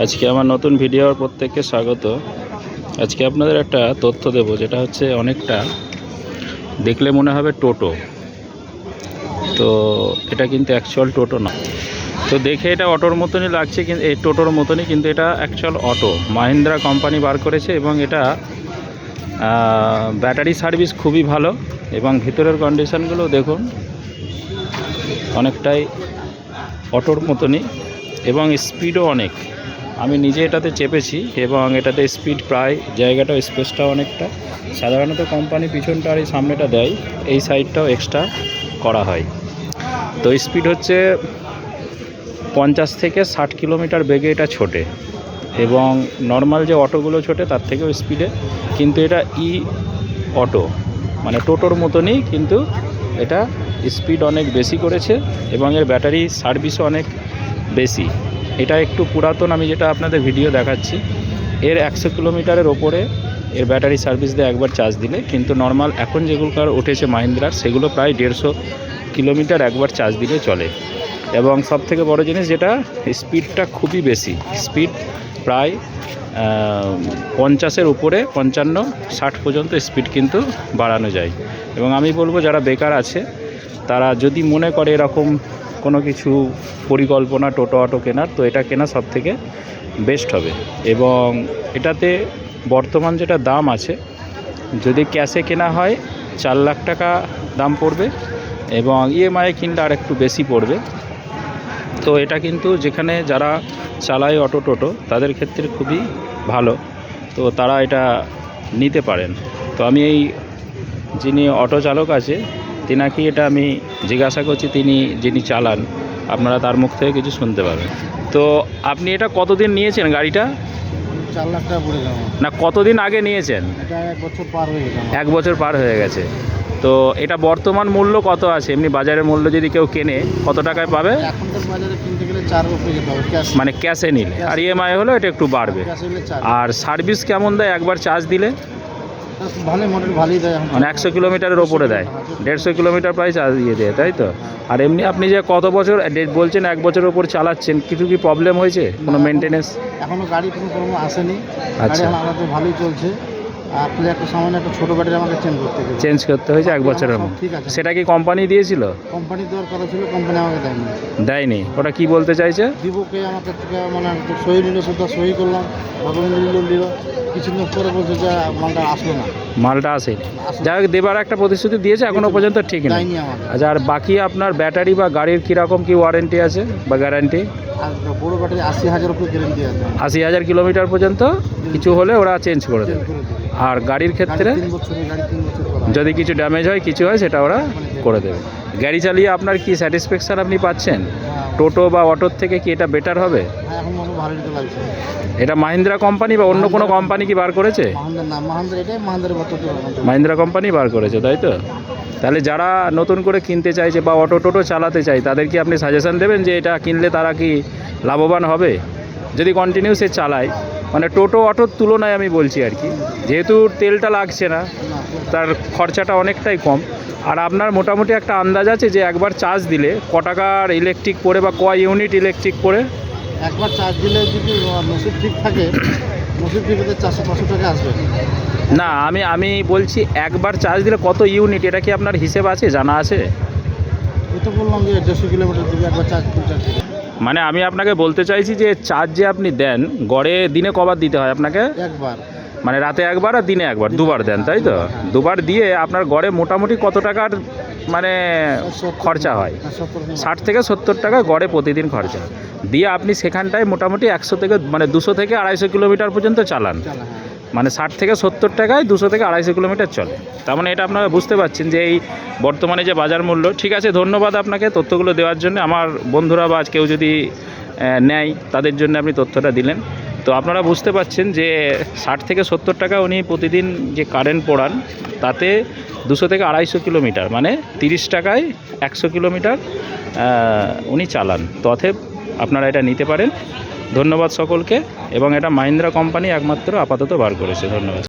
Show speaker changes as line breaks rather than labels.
আজকে আমার নতুন ভিডিওর প্রত্যেককে স্বাগত। আজকে আপনাদের একটা তথ্য দেব, যেটা হচ্ছে অনেকটা দেখলে মনে হবে টোটো, তো এটা কিন্তু অ্যাকচুয়াল টোটো না। তো দেখে এটা অটোর মতনই লাগছে, কিন্তু এই টোটোর মতনই, কিন্তু এটা অ্যাকচুয়াল অটো। মাহিন্দ্রা কোম্পানি বার করেছে এবং এটা ব্যাটারি সার্ভিস খুবই ভালো এবং ভিতরের কন্ডিশনগুলো দেখুন অনেকটাই অটোর মতনই এবং স্পিডও অনেক। আমি নিজে এটাতে চেপেছি এবং এটাতে স্পিড প্রায়, জায়গাটাও স্পেসটাও অনেকটা। সাধারণত কোম্পানি পিছনটা আর এই সামনেটা দেয়, এই সাইডটাও এক্সট্রা করা হয়। তো স্পিড হচ্ছে 50 থেকে 60 কিলোমিটার বেগে এটা ছোটে এবং নর্মাল যে অটোগুলো ছোটে তার থেকেও স্পিডে, কিন্তু এটা অটো মানে টোটোর মতনই, কিন্তু এটা স্পিড অনেক বেশি করেছে এবং এর ব্যাটারি সার্ভিসও অনেক বেশি। এটা একটু পুরাতন, আমি যেটা আপনাদের ভিডিও দেখাচ্ছি এর 100 কিলোমিটারের ওপরে এর ব্যাটারি সার্ভিস দিয়ে একবার চার্জ দিলে, কিন্তু নর্মাল এখন যেগুলো উঠেছে মাহিন্দ্রার সেগুলো প্রায় 150 কিলোমিটার একবার চার্জ দিলে চলে। এবং সবথেকে বড় জিনিস যেটা, স্পিডটা খুবই বেশি, স্পিড প্রায় 50-এর উপরে, 55-60 পর্যন্ত স্পিড কিন্তু বাড়ানো যায়। এবং আমি বলবো যারা বেকার আছে তারা যদি মনে করে এরকম কোনো কিছু পরিকল্পনা টোটো অটো কেনার, তো এটা কেনা সবথেকে বেস্ট হবে। এবং এটাতে বর্তমান যেটা দাম আছে, যদি ক্যাশে কেনা হয় 4 লাখ টাকা দাম পড়বে এবং ইএমআই কিনলে আর একটু বেশি পড়বে। তো এটা কিন্তু যেখানে যারা চালায় অটো টোটো তাদের ক্ষেত্রে খুবই ভালো, তো তারা এটা নিতে পারেন। তো আমি এই যিনি অটো চালক আছে তিনাকে এটা আমি জিজ্ঞাসা করছি, যিনি চালান, আপনারা তার মুখ থেকে কিছু শুনতে পাবেন। তো আপনি এটা কতদিন নিয়েছেন গাড়িটা?
4 লাখ টাকা পড়ে যাবে
না, কতদিন আগে নিয়েছেন?
এটা 1 বছর পার হয়ে গেছে।
1 বছর পার হয়ে গেছে। তো এটা বর্তমান মূল্য কত আছে? এমনি বাজারের মূল্য যদি কেউ কেনে কত টাকায় পাবে?
এখনকার বাজারে কিনতে গেলে 4 উপরে যেতে হবে ক্যাশ,
মানে ক্যাশে নিলে। আর ইএমআই হলো এটা একটু বাড়বে।
ক্যাশে নিলে 4।
আর সার্ভিস কেমন দেয় একবার চার্জ দিলে?
ভালো মডেল ভালোই দেয়,
মানে 100 কিলোমিটারের ওপরে দেয়, 150 কিলোমিটার প্রায় চার্জ দিয়ে দেয়, তাই তো? আর এমনি আপনি যে কত বছর বলছেন 1 বছরের ওপর চালাচ্ছেন, কিছু কি প্রবলেম হয়েছে? কোনো মেনটেনেন্স?
এখনো গাড়ি কোনো প্রবলেম আসেনি। গাড়ি
আচ্ছা,
আমাদের ভালোই চলছে। আপনি একটা সামান্য একটা ছোটো ব্যাটারি আমাকে চেঞ্জ করতে
হয়েছে 1 বছরের মধ্যে।
ঠিক আছে,
সেটা কি কোম্পানি দিয়েছিল?
কোম্পানি দেওয়ার কথা ছিল, কোম্পানি আমাকে
দেয়নি। ওটা কি বলতে চাইছে?
দিবকে আমাকে থেকে মানে সই নিল, শুধু সই করলাম, ডকুমেন্ট নিল, কিছুদিন পরে বলছে যে মালটা আসলো না,
মালটা আসেনি। যাই হোক, দেবার একটা প্রতিশ্রুতি দিয়েছে, এখনো পর্যন্ত ঠিক নেই। আচ্ছা, আর বাকি আপনার ব্যাটারি বা গাড়ির কীরকম কি ওয়ারেন্টি আছে বা গ্যারান্টি?
আর বড়ো ব্যাটারি 80,000 উপরে গ্যারেন্টি আছে,
80,000 কিলোমিটার পর্যন্ত কিছু হলে ওরা চেঞ্জ করে দেবে। আর গাড়ির ক্ষেত্রে
3 বছরের গাড়ি 3 বছর করা,
যদি কিছু ড্যামেজ হয় কিছু হয় সেটা ওরা করে দেবে। গাড়ি চালিয়ে আপনার কি স্যাটিসফ্যাকশান আপনি পাচ্ছেন? টোটো বা অটোর থেকে কি এটা বেটার হবে?
এখন মনে ভালোই তো লাগছে।
এটা মাহিন্দ্রা কোম্পানি বা অন্য কোনো কোম্পানি কি বার করেছে? মাহিন্দ্রা কোম্পানি বার করেছে, তাই তো? তাহলে যারা নতুন করে কিনতে চাইছে বা অটো টোটো চালাতে চায় তাদের কি আপনি সাজেশান দেবেন যে এটা কিনলে তারা কি লাভবান হবে যদি কন্টিনিউ সে চালায়? মানে টোটো অটোর তুলনায় আমি বলছি আর কি, যেহেতু তেলটা লাগছে না, তার খরচাটা অনেকটাই কম। আর আপনার মোটামুটি একটা আন্দাজ আছে যে একবার চার্জ দিলে ক টাকার ইলেকট্রিক পড়ে বা কয় ইউনিট ইলেকট্রিক পড়ে?
একবার চার্জ দিলে যদি মেশিন ঠিক থাকে, মেশিন ঠিক হতে 400-500 টাকা আসবে।
না, আমি বলছি একবার চার্জ দিলে কত ইউনিট, এটা কি আপনার হিসেব আছে, জানা আছে?
এই তো বললাম যে 150 কিলোমিটার দিবে একবার চার্জ দিলে।
মানে আমি আপনাকে বলতে চাইছি যে চার্জ যে আপনি দেন গড়ে দিনে কবার দিতে হয় আপনাকে?
একবার।
মানে রাতে একবার আর দিনে একবার, দুবার দেন, তাই তো? দুবার দিয়ে আপনার গড়ে মোটামুটি কত টাকার মানে খরচা হয়? 60 থেকে 70 টাকা গড়ে প্রতিদিন খরচা দিয়ে আপনি সেখানটায় মোটামুটি 100 থেকে মানে 200 থেকে 250 কিলোমিটার পর্যন্ত চালান। মানে 60 থেকে 70 টাকায় 200 থেকে 250 কিলোমিটার চলে। তার মানে এটা আপনারা বুঝতে পারছেন যে এই বর্তমানে যে বাজার মূল্য। ঠিক আছে, ধন্যবাদ আপনাকে তথ্যগুলো দেওয়ার জন্য। আমার বন্ধুরা বা কেউ যদি নেয় তাদের জন্য আপনি তথ্যটা দিলেন। তো আপনারা বুঝতে পারছেন যে 60 থেকে 70 টাকা উনি প্রতিদিন যে কারেন্ট পোড়ান, তাতে 200 থেকে 250 কিলোমিটার মানে 30 টাকায় 100 কিলোমিটার উনি চালান। তো অতএব আপনারা এটা নিতে পারেন। ধন্যবাদ সকলকে। এবং এটা মাহিন্দ্রা কোম্পানি একমাত্র আপাতত বার করেছে। ধন্যবাদ।